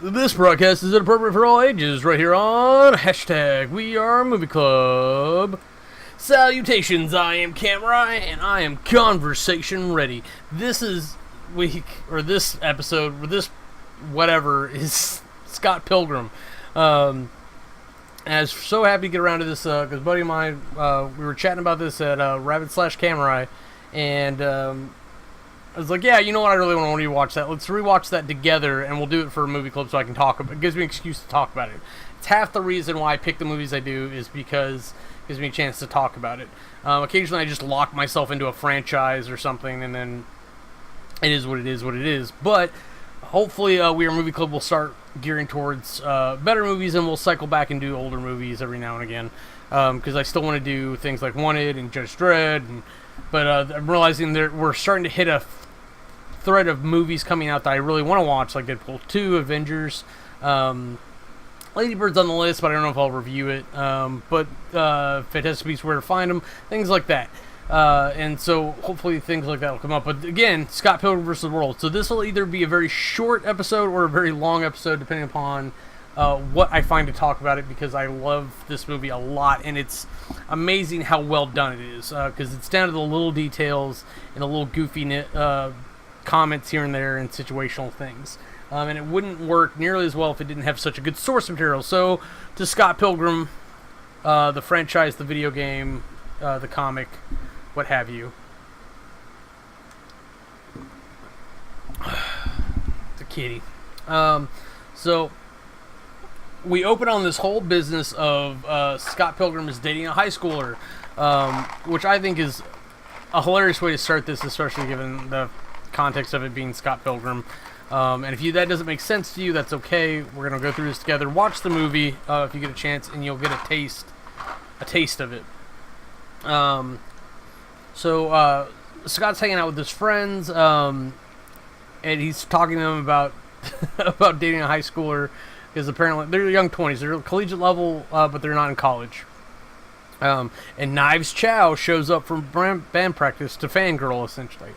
This broadcast is inappropriate for all ages, right here on hashtag WeAreMovieClub. Salutations, I am Camera, and I am conversation ready. This episode, is Scott Pilgrim. I was so happy to get around to this, because a buddy of mine, we were chatting about this at Rabbit/Camerai, and I was like, yeah, you know what, I really want to rewatch that. Let's rewatch that together, and we'll do it for a movie club so I can talk about it. It gives me an excuse to talk about it. It's half the reason why I pick the movies I do is because it gives me a chance to talk about it. Occasionally I just lock myself into a franchise or something, and then it is what it is. But hopefully We Are Movie Club will start gearing towards better movies, and we'll cycle back and do older movies every now and again. Because I still want to do things like Wanted and Judge Dredd, but I'm realizing that we're starting to hit a thread of movies coming out that I really want to watch, like Deadpool 2, Avengers, Lady Bird's on the list, but I don't know if I'll review it, but Fantastic Beasts, Where to Find Them, things like that, and so hopefully things like that will come up. But again, Scott Pilgrim vs. the World, so this will either be a very short episode or a very long episode, depending upon what I find to talk about it, because I love this movie a lot, and it's amazing how well done it is, because it's down to the little details and the little goofy comments here and there and situational things. And it wouldn't work nearly as well if it didn't have such a good source material. So, to Scott Pilgrim, the franchise, the video game, the comic, what have you. The kitty. So, we open on this whole business of Scott Pilgrim is dating a high schooler, which I think is a hilarious way to start this, especially given the context of it being Scott Pilgrim. And if that doesn't make sense to you, that's okay. We're going to go through this together. Watch the movie if you get a chance, and you'll get a taste of it. So Scott's hanging out with his friends, and he's talking to them about about dating a high schooler, because apparently they're young 20s. They're collegiate level, but they're not in college. And Knives Chow shows up from band practice to fangirl, essentially.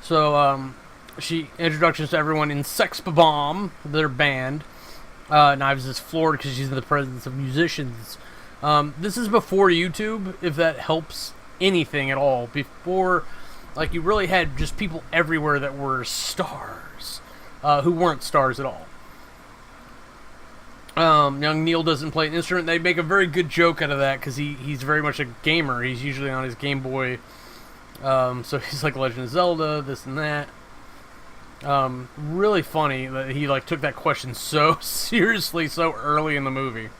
So, she introduces to everyone in Sex Bomb, their band. Knives is floored because she's in the presence of musicians. This is before YouTube, if that helps anything at all. Before, like, you really had just people everywhere that were stars, who weren't stars at all. Young Neil doesn't play an instrument. They make a very good joke out of that, because he's very much a gamer. He's usually on his Game Boy. So he's like Legend of Zelda, this and that. Really funny that he took that question so seriously so early in the movie.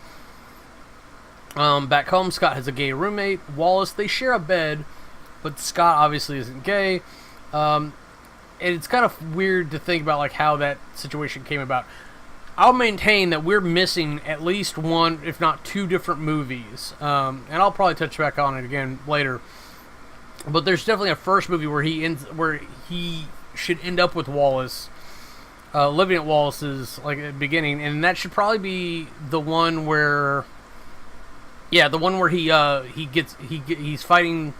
Back home, Scott has a gay roommate, Wallace. They share a bed, but Scott obviously isn't gay. And it's kind of weird to think about how that situation came about. I'll maintain that we're missing at least one, if not two, different movies. And I'll probably touch back on it again later. But there's definitely a first movie where he should end up with Wallace, living at Wallace's at the beginning, and that should probably be the one where, he's fighting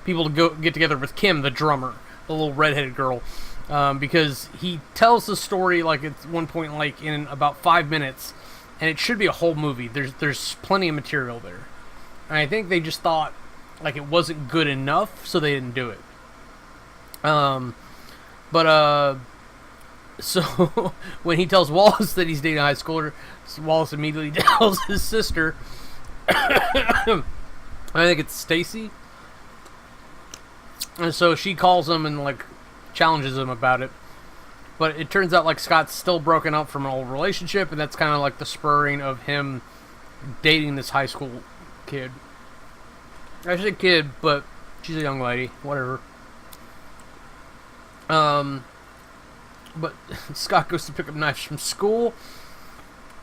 people to get together with Kim, the drummer, the little redheaded girl, because he tells the story at one point in about 5 minutes, and it should be a whole movie. There's plenty of material there, and I think they just thought it wasn't good enough, so they didn't do it. So when he tells Wallace that he's dating a high schooler, Wallace immediately tells his sister, I think it's Stacy, and so she calls him and challenges him about it. But it turns out Scott's still broken up from an old relationship, and that's kind of the spurring of him dating this high school kid. I say kid, but she's a young lady. Whatever. But Scott goes to pick up knives from school,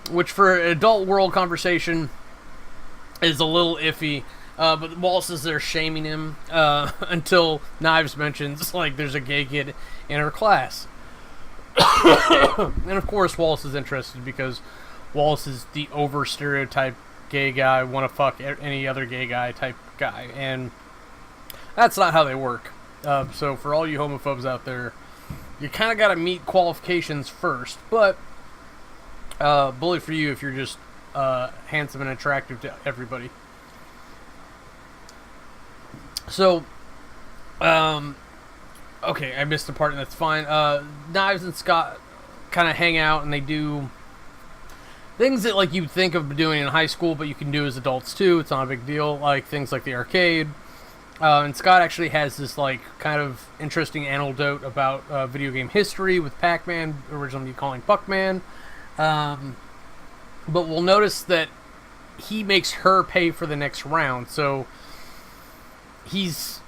which for an adult world conversation is a little iffy. But Wallace is there shaming him until Knives mentions there's a gay kid in her class. And of course Wallace is interested because Wallace is the over stereotype gay guy, want to fuck any other gay guy type guy, and that's not how they work. So for all you homophobes out there, you kind of got to meet qualifications first, but Bully for you if you're just handsome and attractive to everybody. So, okay, I missed a part, and that's fine. Knives and Scott kind of hang out, and they do things that like you'd think of doing in high school, but you can do as adults too. It's not a big deal. Like things like the arcade. And Scott actually has this like kind of interesting anecdote about video game history with Pac-Man, originally calling Puckman. But we'll notice that he makes her pay for the next round, so he's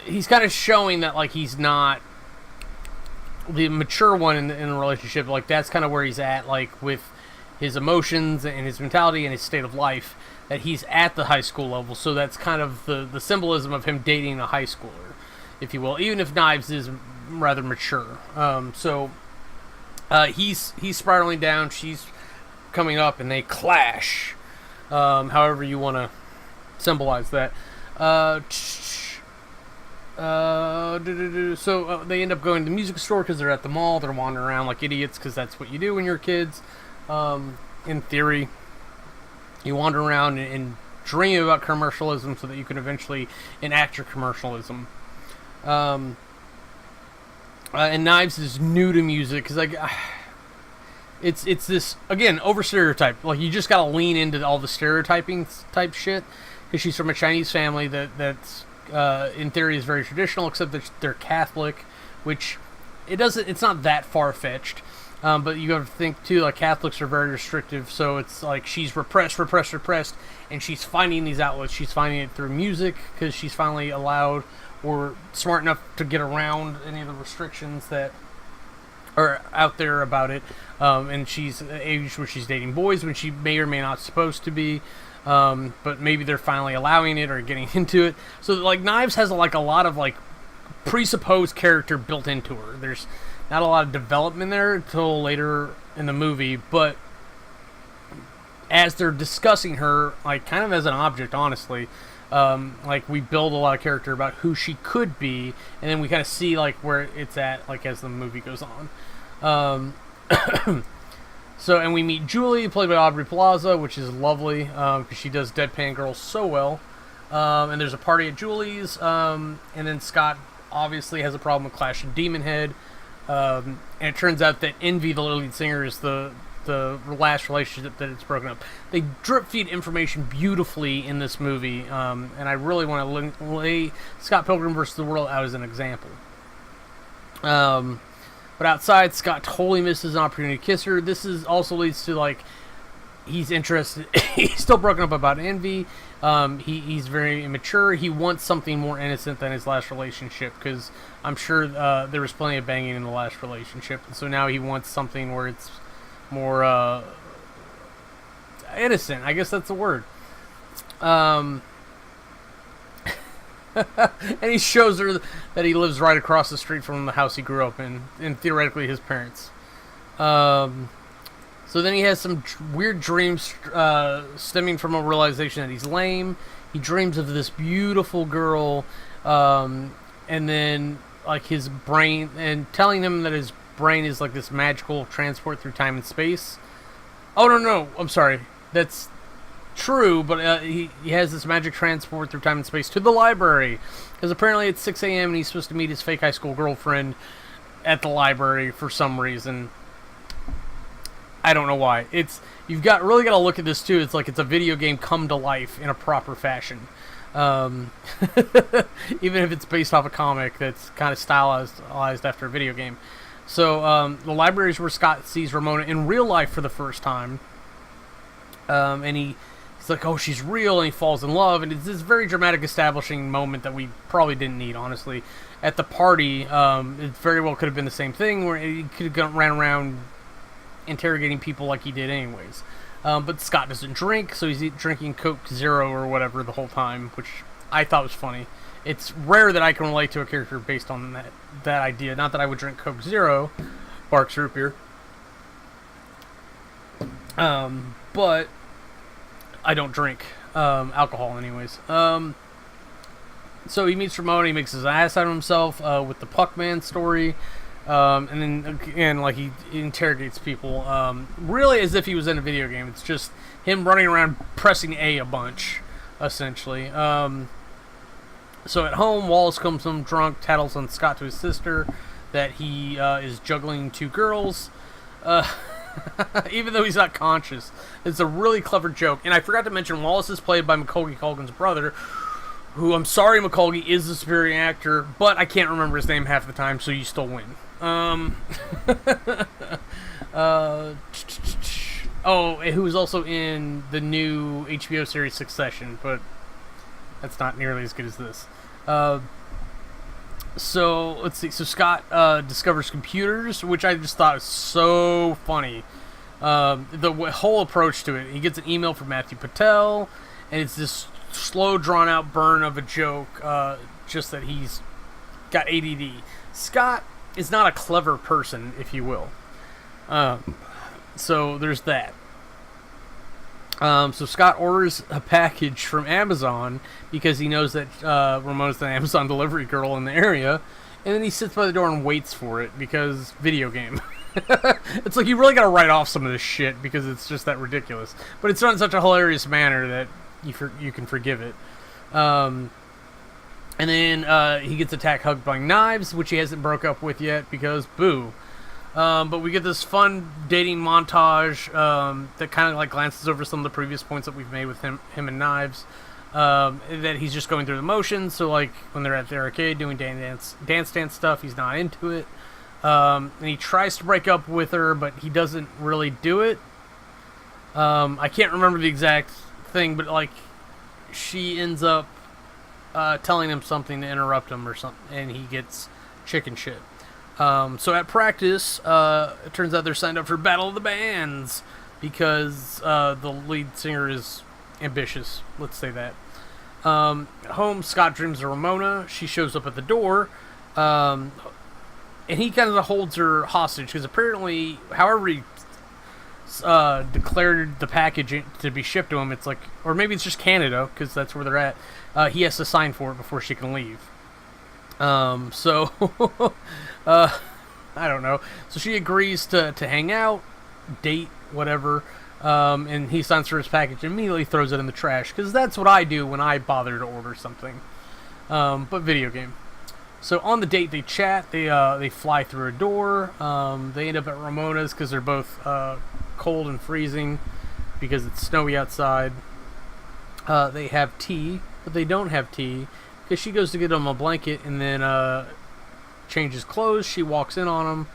kind of showing that like he's not the mature one in the relationship. Like that's kind of where he's at, like with his emotions and his mentality and his state of life. That he's at the high school level, so that's kind of the symbolism of him dating a high schooler, if you will. Even if Knives is rather mature, he's spiraling down. She's coming up, and they clash. However you want to symbolize that. So they end up going to the music store because they're at the mall. They're wandering around like idiots because that's what you do when you're kids. In theory, you wander around and dream about commercialism so that you can eventually enact your commercialism. And Knives is new to music because like it's this again over stereotype. Like you just gotta lean into all the stereotyping type shit because she's from a Chinese family that's in theory is very traditional, except that they're Catholic, which it's not that far fetched. But you have to think too, like Catholics are very restrictive, so it's like she's repressed, and she's finding these outlets. She's finding it through music because she's finally allowed or smart enough to get around any of the restrictions that are out there about it. And she's at an age where she's dating boys when she may or may not supposed to be. But maybe they're finally allowing it or getting into it. So like Knives has like a lot of like presupposed character built into her. There's not a lot of development there until later in the movie, but as they're discussing her, like kind of as an object, honestly, like we build a lot of character about who she could be, and then we kind of see like where it's at, like as the movie goes on. So, and we meet Julie, played by Aubrey Plaza, which is lovely because she does Deadpan Girls so well. And there's a party at Julie's, and then Scott obviously has a problem with Clash and Demon Head. And it turns out that Envy, the lead singer, is the last relationship that it's broken up. They drip feed information beautifully in this movie, and I really want to lay Scott Pilgrim vs. the World out as an example. But outside, Scott totally misses an opportunity to kiss her. This also leads to like he's interested. He's still broken up about Envy. He's very immature. He wants something more innocent than his last relationship because I'm sure there was plenty of banging in the last relationship, and so now he wants something where it's more innocent. I guess that's the word. And he shows her that he lives right across the street from the house he grew up in, and theoretically his parents. So then he has some weird dreams stemming from a realization that he's lame. He dreams of this beautiful girl, and then like his brain, and telling him that his brain is like this magical transport through time and space. Oh no, I'm sorry. That's true, but he has this magic transport through time and space to the library because apparently it's 6 a.m. and he's supposed to meet his fake high school girlfriend at the library for some reason. I don't know why. You've really got to look at this too. It's like it's a video game come to life in a proper fashion. Even if it's based off a comic that's kind of stylized after a video game. So the library is where Scott sees Ramona in real life for the first time. And he's like, oh, she's real, and he falls in love. And it's this very dramatic establishing moment that we probably didn't need, honestly. At the party, it very well could have been the same thing where he could have ran around interrogating people like he did anyways. But Scott doesn't drink, so he's drinking Coke Zero or whatever the whole time, which I thought was funny. It's rare that I can relate to a character based on that idea. Not that I would drink Coke Zero, Barks Root Beer. But I don't drink alcohol anyways. So he meets Ramona, he makes his ass out of himself with the Puckman story. And then again, like, he interrogates people, really as if he was in a video game. It's just him running around pressing A a bunch, essentially. So at home, Wallace comes home drunk, tattles on Scott to his sister that he is juggling two girls, even though he's not conscious. It's a really clever joke. And I forgot to mention, Wallace is played by Macaulay Culkin's brother, who, I'm sorry, Macaulay is the superior actor, but I can't remember his name half the time, so you still win. Who was also in the new HBO series Succession, but that's not nearly as good as this. So, let's see. So, Scott discovers computers, which I just thought was so funny. The whole approach to it. He gets an email from Matthew Patel, and it's this slow, drawn-out burn of a joke, just that he's got ADD. Scott is not a clever person, if you will. So, there's that. So Scott orders a package from Amazon because he knows that Ramona's an Amazon delivery girl in the area, and then he sits by the door and waits for it because video game. It's like, you really gotta write off some of this shit because it's just that ridiculous. But it's done in such a hilarious manner that you can forgive it. And then he gets attacked, hugged by knives, which he hasn't broke up with yet because boo. But we get this fun dating montage that kind of like glances over some of the previous points that we've made with him and Knives. That he's just going through the motions. So like when they're at the arcade doing dance stuff, he's not into it. And he tries to break up with her, but he doesn't really do it. I can't remember the exact thing, but like she ends up telling him something to interrupt him or something, and he gets chicken shit. So at practice, it turns out they're signed up for Battle of the Bands because the lead singer is ambitious. Let's say that. At home, Scott dreams of Ramona. She shows up at the door, and he kind of holds her hostage because apparently, however he declared the package to be shipped to him, it's like, or maybe it's just Canada because that's where they're at. He has to sign for it before she can leave. So, I don't know. So she agrees to hang out, date, whatever, and he signs for his package and immediately throws it in the trash, because that's what I do when I bother to order something. But video game. So on the date, they chat, they fly through a door, they end up at Ramona's because they're both cold and freezing because it's snowy outside. They have tea, but they don't have tea, because she goes to get him a blanket and then changes clothes. She walks in on him,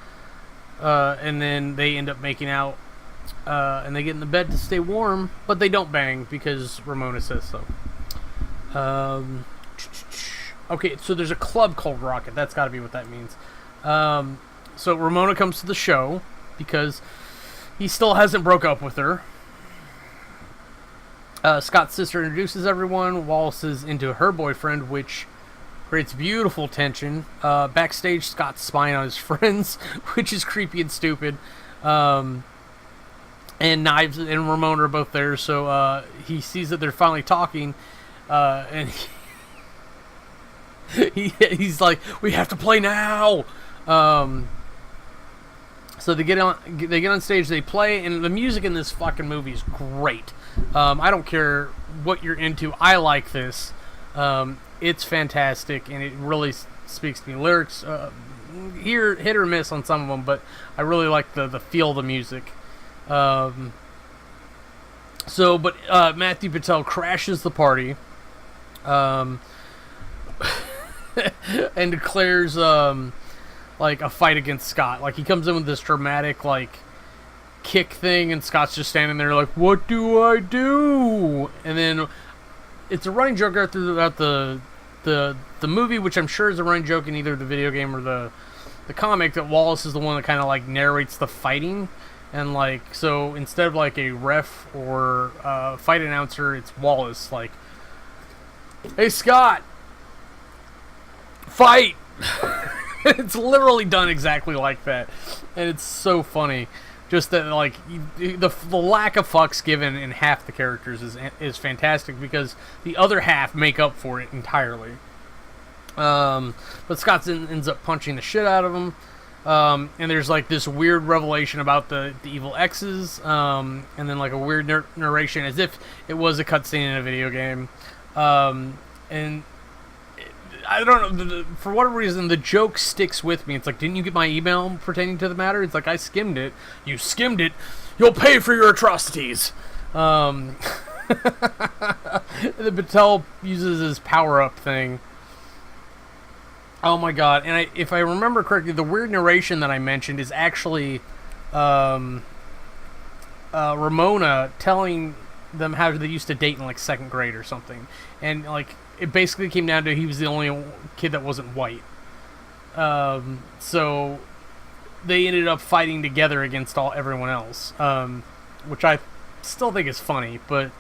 and then they end up making out, and they get in the bed to stay warm, but they don't bang because Ramona says so. Okay, so there's a club called Rocket. That's got to be what that means. So Ramona comes to the show because he still hasn't broke up with her. Scott's sister introduces everyone. Wallace is into her boyfriend, which creates beautiful tension. Backstage, Scott's spying on his friends, which is creepy and stupid. And Knives and Ramona are both there, so he sees that they're finally talking, and he's like, "We have to play now." So they get on stage, they play, and the music in this fucking movie is great. I don't care what you're into. I like this. It's fantastic, and it really speaks to me. Lyrics, here hit or miss on some of them, but I really like the feel of the music. Matthew Patel crashes the party, and declares like a fight against Scott. Like, he comes in with this dramatic like kick thing, and Scott's just standing there like, "What do I do?" And then it's a running joke throughout the movie, which I'm sure is a running joke in either the video game or the comic, that Wallace is the one that kind of like narrates the fighting, and like, so instead of like a ref or fight announcer, it's Wallace like, "Hey Scott, fight!" It's literally done exactly like that, and it's so funny. Just that, like, the lack of fucks given in half the characters is fantastic, because the other half make up for it entirely. But Scott ends up punching the shit out of him. And there's like this weird revelation about the evil X's, and then like a weird narration as if it was a cutscene in a video game. And I don't know, for whatever reason, the joke sticks with me. It's like, didn't you get my email pertaining to the matter? It's like, I skimmed it. You skimmed it. You'll pay for your atrocities. The Batel uses his power-up thing. Oh my god. And if I remember correctly, the weird narration that I mentioned is actually Ramona telling them how they used to date in like 2nd grade or something. And like, it basically came down to he was the only kid that wasn't white. So they ended up fighting together against everyone else, which I still think is funny. But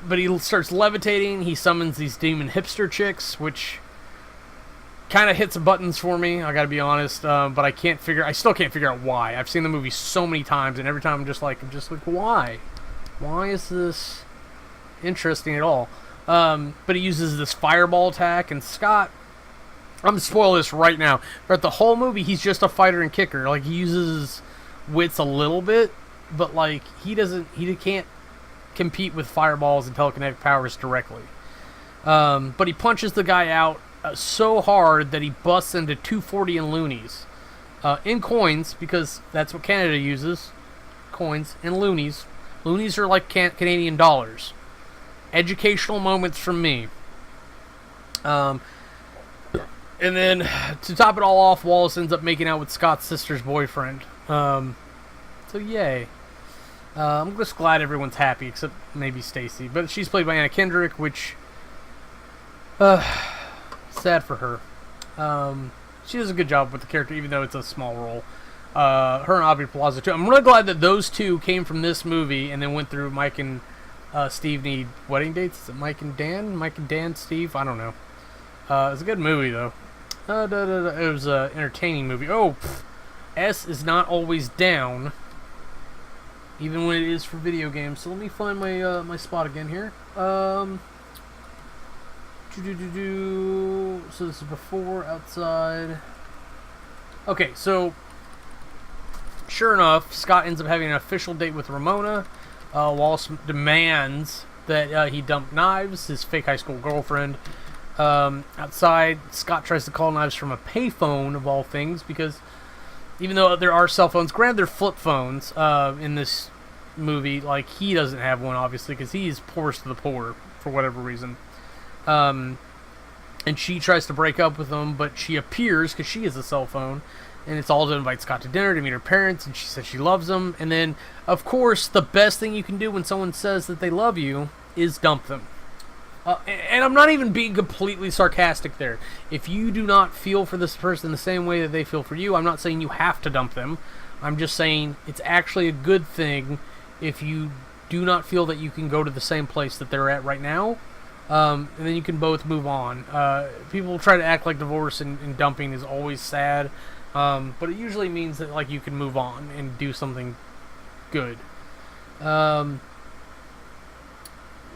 he starts levitating. He summons these demon hipster chicks, which kind of hits buttons for me. I gotta be honest, but I still can't figure out why. I've seen the movie so many times, and every time I'm just like, why? Why is this interesting at all? But he uses this fireball attack, and Scott, I'm gonna spoil this right now. Throughout the whole movie, he's just a fighter and kicker. Like, he uses his wits a little bit, but like he can't compete with fireballs and telekinetic powers directly. But he punches the guy out so hard that he busts into 240 in loonies, in coins, because that's what Canada uses, coins and loonies. Loonies are like Canadian dollars. Educational moments from me. And then, to top it all off, Wallace ends up making out with Scott's sister's boyfriend. So yay. I'm just glad everyone's happy, except maybe Stacy. But she's played by Anna Kendrick, which... sad for her. She does a good job with the character, even though it's a small role. Her and Aubrey Plaza, too. I'm really glad that those two came from this movie and then went through Mike and Steve Need wedding dates. Is it Mike and Dan? Mike and Dan, Steve? I don't know. It was a good movie, though. It was an entertaining movie. Oh, S is not always down, even when it is for video games. So let me find my my spot again here. So this is before, outside. Okay, so sure enough, Scott ends up having an official date with Ramona. Wallace demands that he dump Knives, his fake high school girlfriend. Outside, Scott tries to call Knives from a payphone, of all things, because even though there are cell phones, granted they're flip phones in this movie, like, he doesn't have one, obviously, because he is poorest of the poor, for whatever reason. And she tries to break up with him, but she appears, because she has a cell phone, and it's all to invite Scott to dinner, to meet her parents, and she says she loves him. And then, of course, the best thing you can do when someone says that they love you is dump them. And I'm not even being completely sarcastic there. If you do not feel for this person the same way that they feel for you, I'm not saying you have to dump them. I'm just saying it's actually a good thing if you do not feel that you can go to the same place that they're at right now. And then you can both move on. People try to act like divorce and dumping is always sad. But it usually means that, like, you can move on and do something good.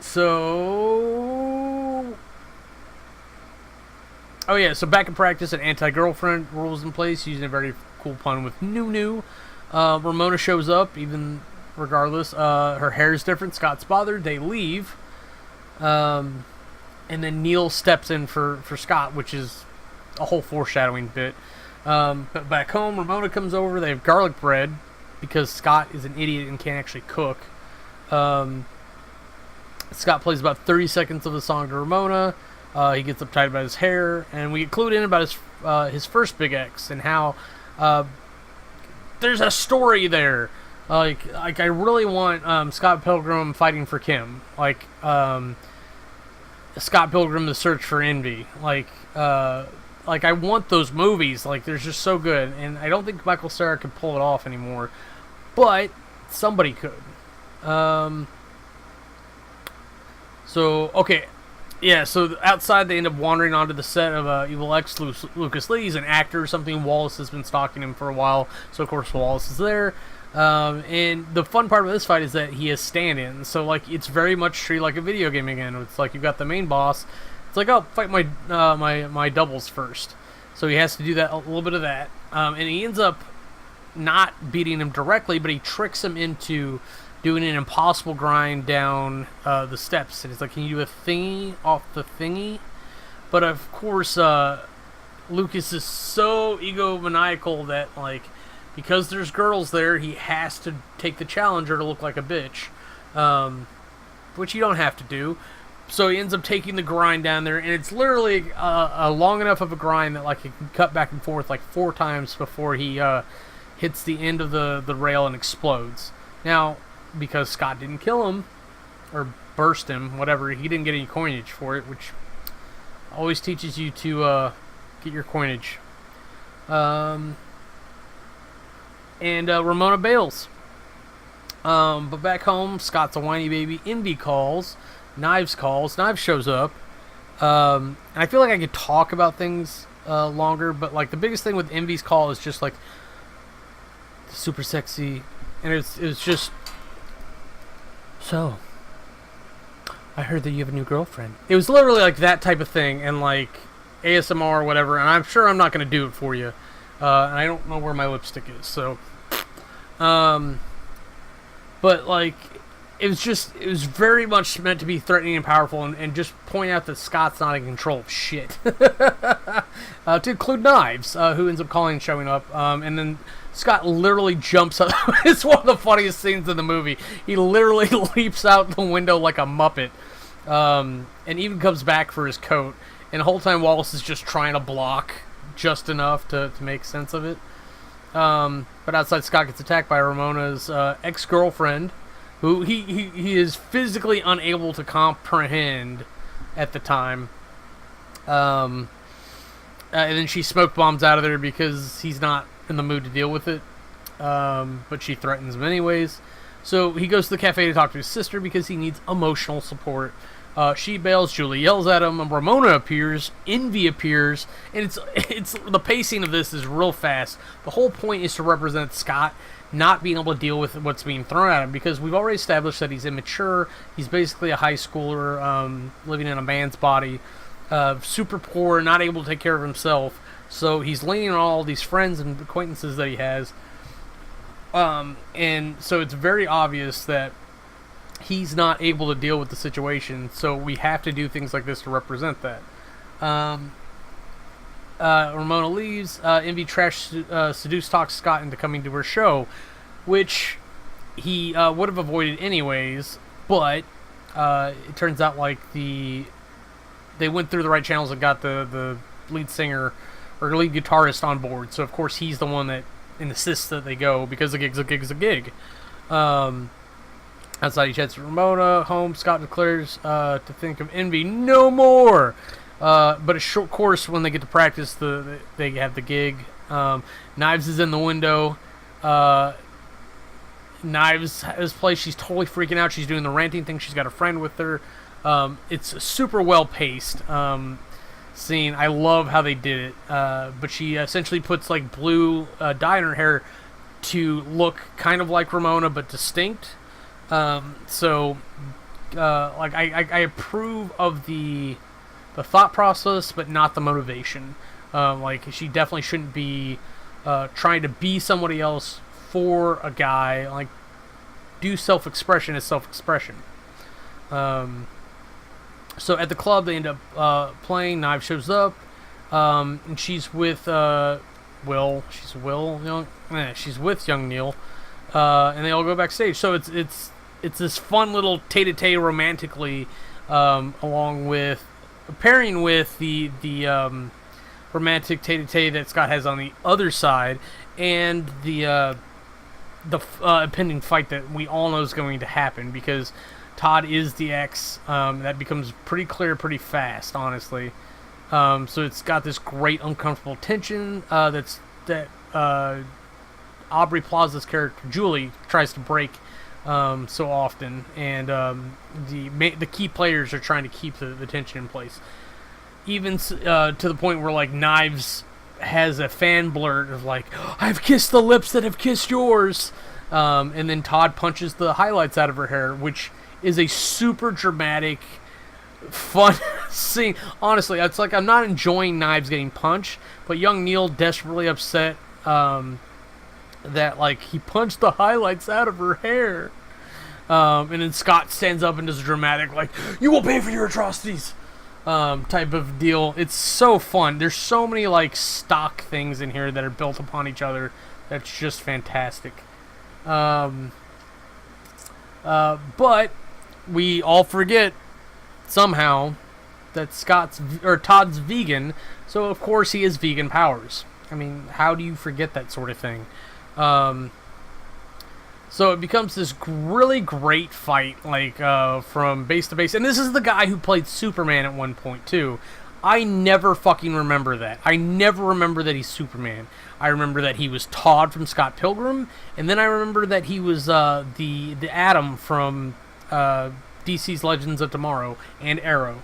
So back in practice, an anti-girlfriend rules in place, using a very cool pun with new. Ramona shows up, even regardless. Her hair is different. Scott's bothered. They leave. And then Neil steps in for Scott, which is a whole foreshadowing bit. But back home, Ramona comes over. They have garlic bread because Scott is an idiot and can't actually cook. Scott plays about 30 seconds of the song to Ramona. He gets uptight about his hair, and we get clued in about his first big ex and how there's a story there. Like I really want Scott Pilgrim fighting for Kim. Like Scott Pilgrim: The Search for Envy. Like I want those movies. Like, they're just so good, and I don't think Michael Cera could pull it off anymore, but somebody could. So outside they end up wandering onto the set of Evil X. Lucas Lee, he's an actor or something. Wallace has been stalking him for a while, so of course Wallace is there. And the fun part of this fight is that he has stand-ins, so like it's very much treated like a video game again. It's like you've got the main boss. It's like, oh, fight my doubles first. So he has to do that, a little bit of that. And he ends up not beating him directly, but he tricks him into doing an impossible grind down the steps. And it's like, can you do a thingy off the thingy? But of course, Lucas is so egomaniacal that, like, because there's girls there, he has to take the challenger to look like a bitch. Which you don't have to do. So he ends up taking the grind down there, and it's literally a long enough of a grind that, like, he can cut back and forth like 4 times before he hits the end of the rail and explodes. Now, because Scott didn't kill him, or burst him, whatever, he didn't get any coinage for it, which always teaches you to get your coinage. And Ramona bails. But back home, Scott's a whiny baby. Envy calls. Knives calls. Knives shows up. And I feel like I could talk about things longer, but, like, the biggest thing with Envy's call is just, like, super sexy. And it was just... So, I heard that you have a new girlfriend. It was literally, like, that type of thing, and, like, ASMR or whatever, and I'm sure I'm not going to do it for you. And I don't know where my lipstick is, so... But, like, it was very much meant to be threatening and powerful, and just point out that Scott's not in control of shit. To include Knives, who ends up calling and showing up, and then Scott literally jumps up. It's one of the funniest scenes in the movie. He literally leaps out the window like a Muppet, and even comes back for his coat, and the whole time Wallace is just trying to block just enough to make sense of it. But outside, Scott gets attacked by Ramona's ex-girlfriend, who he is physically unable to comprehend at the time. And then she smoke bombs out of there because he's not in the mood to deal with it. But she threatens him anyways. So he goes to the cafe to talk to his sister because he needs emotional support. She bails, Julie yells at him, Ramona appears, Envy appears, and it's the pacing of this is real fast. The whole point is to represent Scott not being able to deal with what's being thrown at him, because we've already established that he's immature, he's basically a high schooler, living in a man's body, super poor, not able to take care of himself, so he's leaning on all these friends and acquaintances that he has, and so it's very obvious that he's not able to deal with the situation, so we have to do things like this to represent that. Ramona leaves. Envy seduce talks Scott into coming to her show, which he would have avoided anyways, but it turns out like they went through the right channels and got the lead singer or lead guitarist on board, so of course he's the one that insists that they go, because a gig's a gig. Outside, he chats with Ramona. Home, Scott declares to think of Envy no more. But a short course when they get to practice, they have the gig. Knives is in the window. Knives has place. She's totally freaking out. She's doing the ranting thing. She's got a friend with her. It's a super well paced scene. I love how they did it. But she essentially puts like blue dye in her hair to look kind of like Ramona but distinct. So I approve of the thought process, but not the motivation. Like, she definitely shouldn't be trying to be somebody else for a guy. Like, do self-expression as self-expression. So at the club, they end up playing. Knives shows up, and she's with Will. She's with young Neil, and they all go backstage. So it's this fun little tete-a-tete romantically, along with pairing with the romantic tete-a-tete that Scott has on the other side, and the impending fight that we all know is going to happen, because Todd is the ex. That becomes pretty clear pretty fast, honestly. So it's got this great uncomfortable tension that Aubrey Plaza's character Julie tries to break so often, and the key players are trying to keep the tension in place, even to the point where like Knives has a fan blurt of like, "I've kissed the lips that have kissed yours," and then Todd punches the highlights out of her hair, which is a super dramatic, fun See, honestly, it's like I'm not enjoying Knives getting punched, but young Neil desperately upset that like he punched the highlights out of her hair. And then Scott stands up and does a dramatic, like, "You will pay for your atrocities," type of deal. It's so fun. There's so many like stock things in here that are built upon each other. That's just fantastic. But we all forget somehow that Todd's vegan, so of course he has vegan powers. I mean, how do you forget that sort of thing? So it becomes this really great fight, like from base to base. And this is the guy who played Superman at one point too. I never fucking remember that. I never remember that he's Superman. I remember that he was Todd from Scott Pilgrim, and then I remember that he was the Atom from DC's Legends of Tomorrow and Arrow.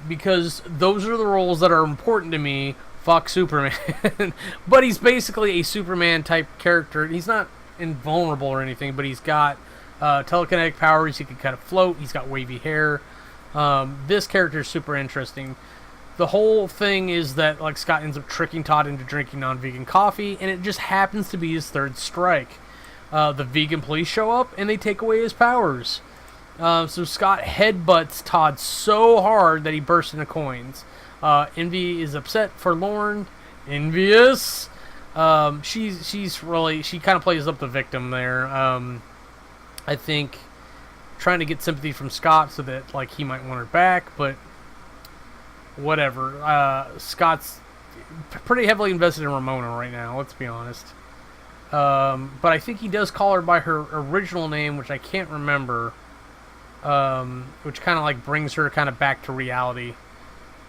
Because those are the roles that are important to me. Fuck Superman. But he's basically a Superman type character. He's not invulnerable or anything, but he's got telekinetic powers. He can kind of float. He's got wavy hair. This character is super interesting. The whole thing is that like Scott ends up tricking Todd into drinking non-vegan coffee, and it just happens to be his third strike. The vegan police show up and they take away his powers. So Scott headbutts Todd so hard that he bursts into coins. Envy is upset, forlorn, envious. She kind of plays up the victim there. I think trying to get sympathy from Scott so that like he might want her back, but whatever. Scott's pretty heavily invested in Ramona right now, let's be honest. But I think he does call her by her original name, which I can't remember. Which kind of like brings her kind of back to reality.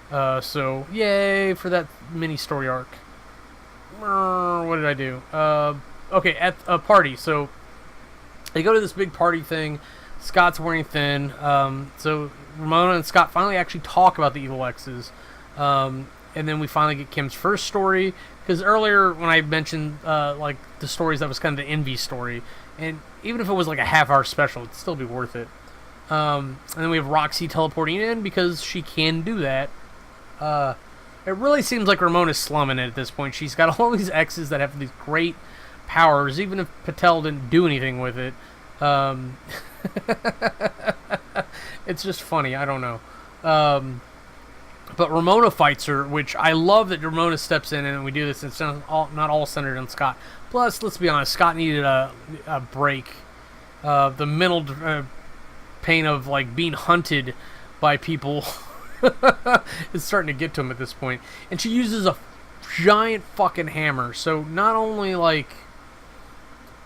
So yay for that mini story arc. What did I do? Okay, at a party. So they go to this big party thing. Scott's wearing thin. So Ramona and Scott finally actually talk about the evil exes. And then we finally get Kim's first story. Because earlier when I mentioned like the stories, that was kind of the Envy story. And even if it was like a half-hour special, it'd still be worth it. And then we have Roxy teleporting in because she can do that. It really seems like Ramona's slumming it at this point. She's got all these exes that have these great powers, even if Patel didn't do anything with it. It's just funny. I don't know. But Ramona fights her, which I love that Ramona steps in and we do this. It's not all centered on Scott. Plus, let's be honest, Scott needed a break. The mental pain of like being hunted by people is starting to get to him at this point. And she uses a giant fucking hammer. So not only like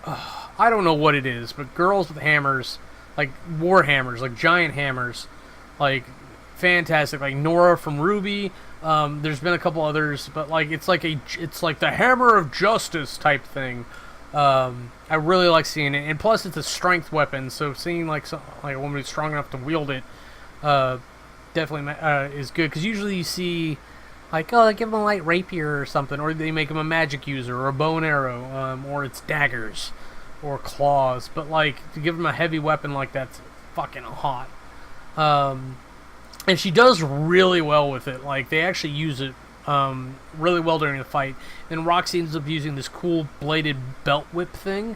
I don't know what it is, but girls with hammers, like war hammers, like giant hammers, like fantastic. Like Nora from Ruby. There's been a couple others, but like it's like the hammer of justice type thing. I really like seeing it, and plus it's a strength weapon, so seeing like a woman who's strong enough to wield it definitely is good. Because usually you see like, oh, they give him a light rapier or something, or they make him a magic user or a bow and arrow, or it's daggers or claws. But like to give him a heavy weapon like that's fucking hot. And she does really well with it. Like they actually use it really well during the fight. And Roxy ends up using this cool bladed belt whip thing.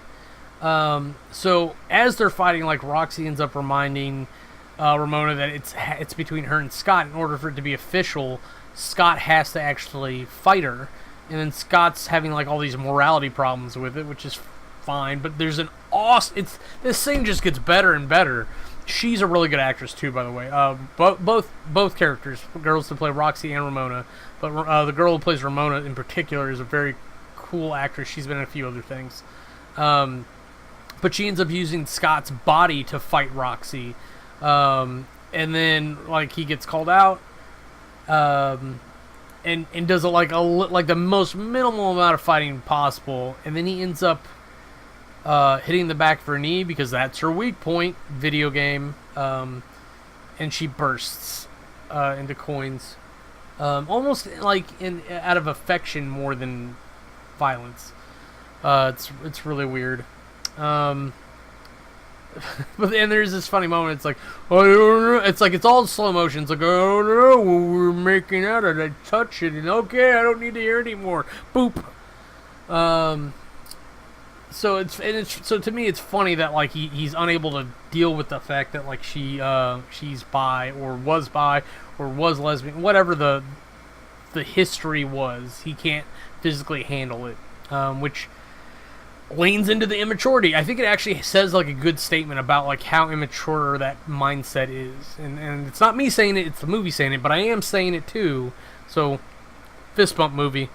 So as they're fighting, like Roxy ends up reminding Ramona that it's between her and Scott. In order for it to be official, Scott has to actually fight her. And then Scott's having like all these morality problems with it, which is fine. But there's an awesome... This thing just gets better and better. She's a really good actress too, by the way. Both characters, girls who play Roxy and Ramona, but the girl who plays Ramona in particular is a very cool actress. She's been in a few other things, but she ends up using Scott's body to fight Roxy, and then like he gets called out, and does like the most minimal amount of fighting possible, and then he ends up hitting the back of her knee because that's her weak point, video game, and she bursts into coins, almost like out of affection more than violence. It's really weird. but then there's this funny moment. It's like, oh, I don't know. It's like it's all slow motion. It's like, I don't know. We're making out, and I touch it, and okay, I don't need to hear it anymore. Boop. So so to me, it's funny that like he's unable to deal with the fact that like she's bi or was lesbian, whatever the history was. He can't physically handle it, which leans into the immaturity. I think it actually says like a good statement about like how immature that mindset is, and it's not me saying it, it's the movie saying it, but I am saying it too. So fist bump movie.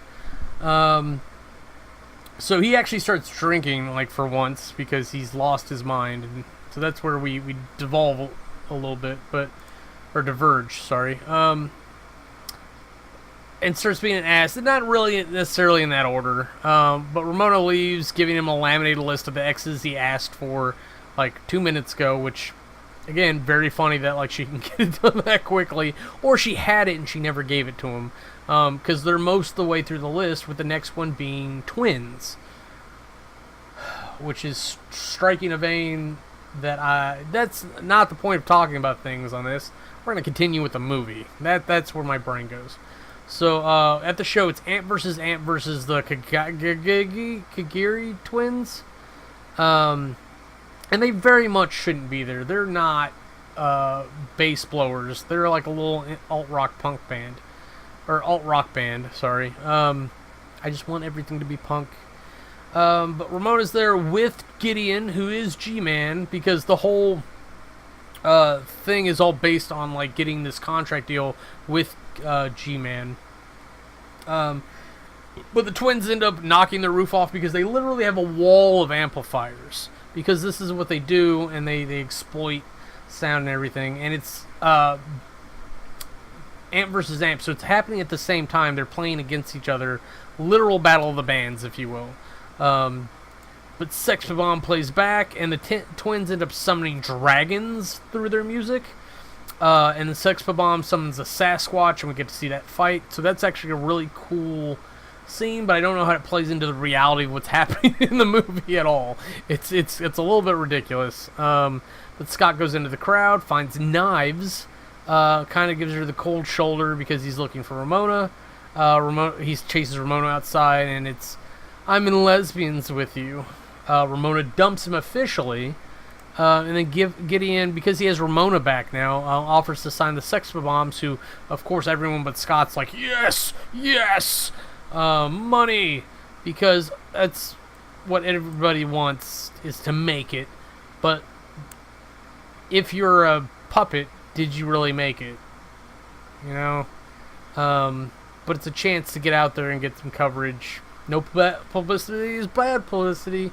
So he actually starts drinking like for once because he's lost his mind, and so that's where we devolve a little bit, or diverge, sorry. And starts being an ass. And not really necessarily in that order. But Ramona leaves, giving him a laminated list of the exes he asked for like 2 minutes ago, which, again, very funny that like she can get it done that quickly. Or she had it and she never gave it to him. Because they're most of the way through the list, with the next one being twins. Which is striking a vein that's not the point of talking about things on this. We're going to continue with the movie. That's where my brain goes. So, at the show, it's Ant versus the Kagiri twins. And they very much shouldn't be there. They're not bass blowers. They're like a little alt-rock punk band. Or alt-rock band, sorry. I just want everything to be punk. But Ramona's there with Gideon, who is G-Man, because the whole thing is all based on like getting this contract deal with G-Man. But the twins end up knocking the roof off because they literally have a wall of amplifiers. Because this is what they do, and they exploit sound and everything. And it's Amp versus Amp, so it's happening at the same time. They're playing against each other. Literal battle of the bands, if you will. But Sex Bomb plays back, and the twins end up summoning dragons through their music. And the Sex Bomb summons a Sasquatch, and we get to see that fight. So that's actually a really cool scene, but I don't know how it plays into the reality of what's happening in the movie at all. It's a little bit ridiculous. But Scott goes into the crowd, finds knives, kind of gives her the cold shoulder because he's looking for Ramona. He chases Ramona outside, and it's, I'm in lesbians with you. Ramona dumps him officially. And then Gideon, because he has Ramona back now, offers to sign the Sex Bombs, who, of course, everyone but Scott's like, yes, yes, money, because that's what everybody wants, is to make it. But if you're a puppet, did you really make it? You know? But it's a chance to get out there and get some coverage. No publicity is bad publicity.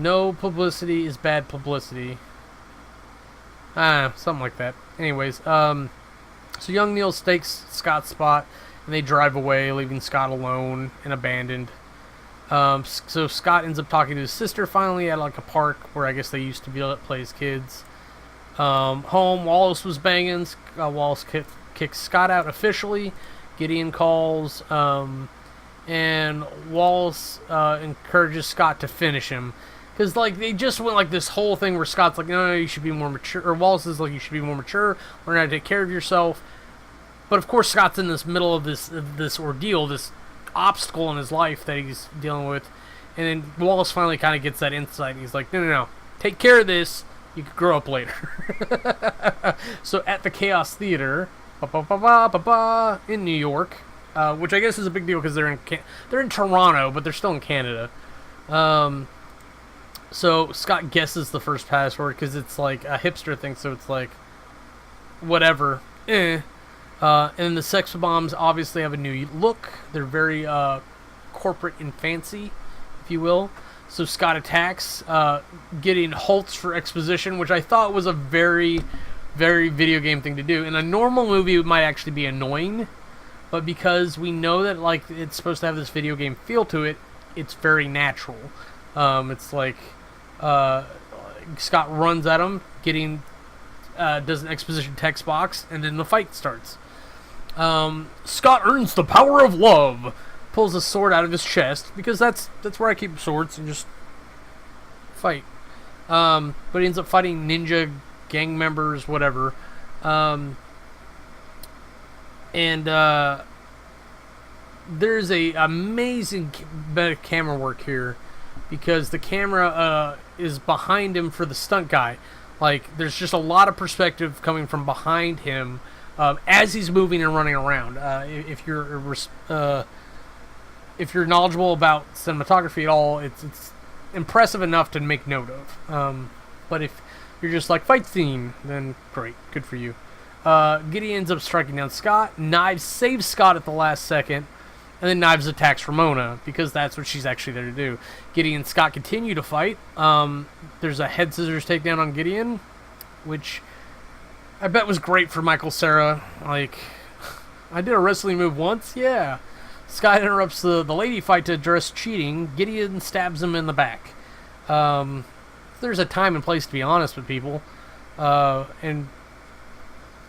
No publicity is bad publicity. Something like that. Anyways, so young Neil stakes Scott's spot, and they drive away, leaving Scott alone and abandoned. So Scott ends up talking to his sister finally at like a park where I guess they used to be able to play as kids. Home, Wallace was banging. Wallace kicks Scott out officially. Gideon calls, and Wallace encourages Scott to finish him. Because, like, they just went, like, this whole thing where Scott's like, no, you should be more mature. Or Wallace is like, you should be more mature. Learn how to take care of yourself. But, of course, Scott's in this middle of this ordeal, this obstacle in his life that he's dealing with. And then Wallace finally kind of gets that insight. And he's like, no. Take care of this. You could grow up later. So, at the Chaos Theater, in New York, which I guess is a big deal because they're in Toronto, but they're still in Canada. So Scott guesses the first password because it's like a hipster thing, so it's like whatever. And the Sex Bombs obviously have a new look. They're very corporate and fancy, if you will. So Scott attacks, getting halts for exposition, which I thought was a very, very video game thing to do. In a normal movie, it might actually be annoying, but because we know that like it's supposed to have this video game feel to it, it's very natural. It's like Scott runs at him, does an exposition text box, and then the fight starts. Scott earns the power of love. Pulls a sword out of his chest because that's where I keep swords and just fight. But he ends up fighting ninja gang members, whatever. And there's a amazing bit of camera work here, because the camera is behind him for the stunt guy. Like, there's just a lot of perspective coming from behind him as he's moving and running around. If you're knowledgeable about cinematography at all, it's impressive enough to make note of. But if you're just like, fight scene, then great, good for you. Gideon ends up striking down Scott. Knives saves Scott at the last second. And then Knives attacks Ramona, because that's what she's actually there to do. Gideon and Scott continue to fight. There's a head scissors takedown on Gideon, which I bet was great for Michael Cera. Like, I did a wrestling move once, yeah. Scott interrupts the lady fight to address cheating. Gideon stabs him in the back. There's a time and place to be honest with people. And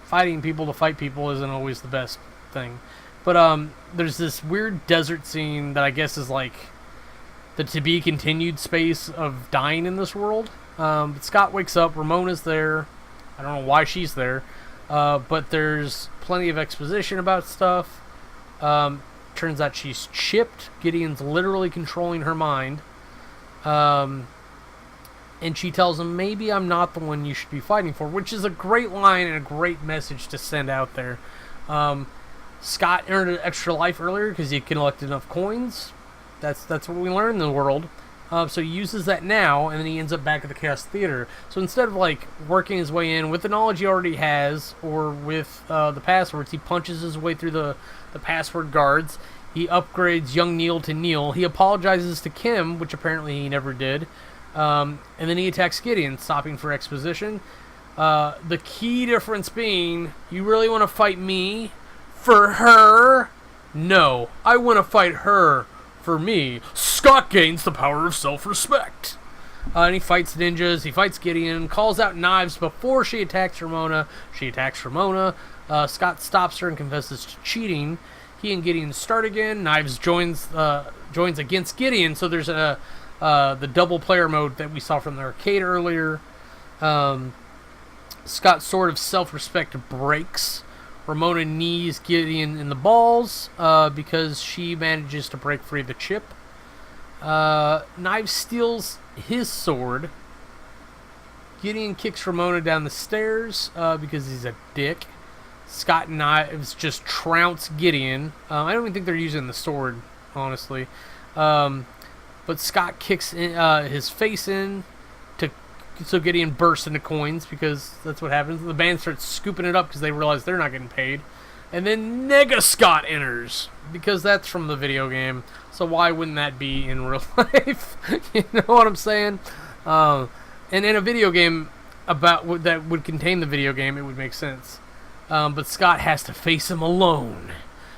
fighting people to fight people isn't always the best thing. But there's this weird desert scene that I guess is like the to-be-continued space of dying in this world. But Scott wakes up. Ramona's there. I don't know why she's there. But there's plenty of exposition about stuff. Turns out she's chipped. Gideon's literally controlling her mind. And she tells him, maybe I'm not the one you should be fighting for, which is a great line and a great message to send out there. Scott earned an extra life earlier because he collected enough coins. That's what we learn in the world. So he uses that now, and then he ends up back at the Chaos Theater. So instead of like working his way in with the knowledge he already has, or with the passwords, he punches his way through the password guards. He upgrades young Neil to Neil. He apologizes to Kim, which apparently he never did. And then he attacks Gideon, stopping for exposition. The key difference being, you really want to fight me for her? No, I want to fight her for me. Scott gains the power of self-respect. And he fights ninjas, he fights Gideon, calls out Knives before she attacks Ramona. She attacks Ramona. Scott stops her and confesses to cheating. He and Gideon start again. Knives joins against Gideon, so there's the double player mode that we saw from the arcade earlier. Scott's sword of self-respect breaks. Ramona knees Gideon in the balls because she manages to break free of the chip. Knives steals his sword. Gideon kicks Ramona down the stairs because he's a dick. Scott and Knives just trounce Gideon. I don't even think they're using the sword, honestly. But Scott kicks his face in so Gideon bursts into coins, because that's what happens. The band starts scooping it up because they realize they're not getting paid. And then Nega Scott enters, because that's from the video game. So why wouldn't that be in real life? You know what I'm saying? And in a video game that would contain the video game, it would make sense. But Scott has to face him alone.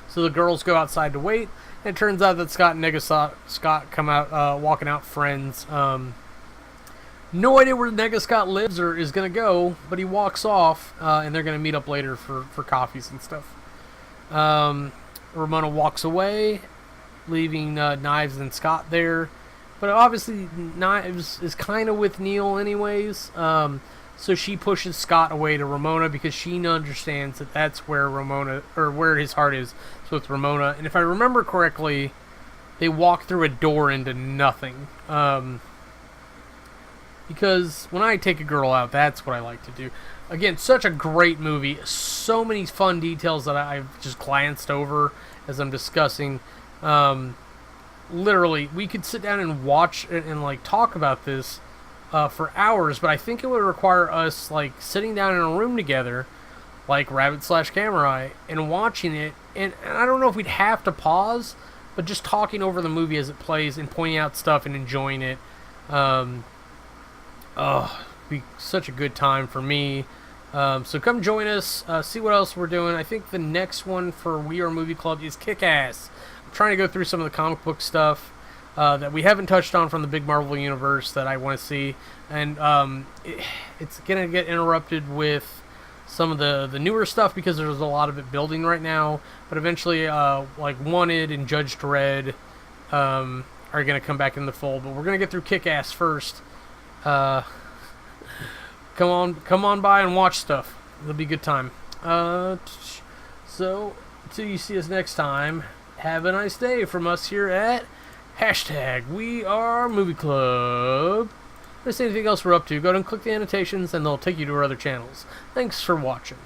So the girls go outside to wait. And it turns out that Scott and Nega Scott come out walking out friends. No idea where Nega Scott lives or is going to go, but he walks off, and they're going to meet up later for coffees and stuff. Ramona walks away, leaving Knives and Scott there. But obviously, Knives is kind of with Neil anyways, so she pushes Scott away to Ramona because she understands that that's where where his heart is. So it's Ramona. And if I remember correctly, they walk through a door into nothing. Because when I take a girl out, that's what I like to do. Again, such a great movie. So many fun details that I've just glanced over as I'm discussing. Literally, we could sit down and watch and like talk about this for hours, but I think it would require us like sitting down in a room together, like Rabbit/Camera, and watching it. And I don't know if we'd have to pause, but just talking over the movie as it plays and pointing out stuff and enjoying it. Be such a good time for me. So come join us, see what else we're doing. I think the next one for We Are Movie Club is Kick-Ass. I'm trying to go through some of the comic book stuff that we haven't touched on from the big Marvel universe that I want to see. And it's going to get interrupted with some of the newer stuff because there's a lot of it building right now. But eventually, like Wanted and Judge Dredd are going to come back in the fold. But we're going to get through Kick-Ass first. come on by and watch stuff. It'll be a good time. So, till you see us next time, have a nice day from us here at #WeAreMovieClub. If there's anything else we're up to, go ahead and click the annotations and they'll take you to our other channels. Thanks for watching.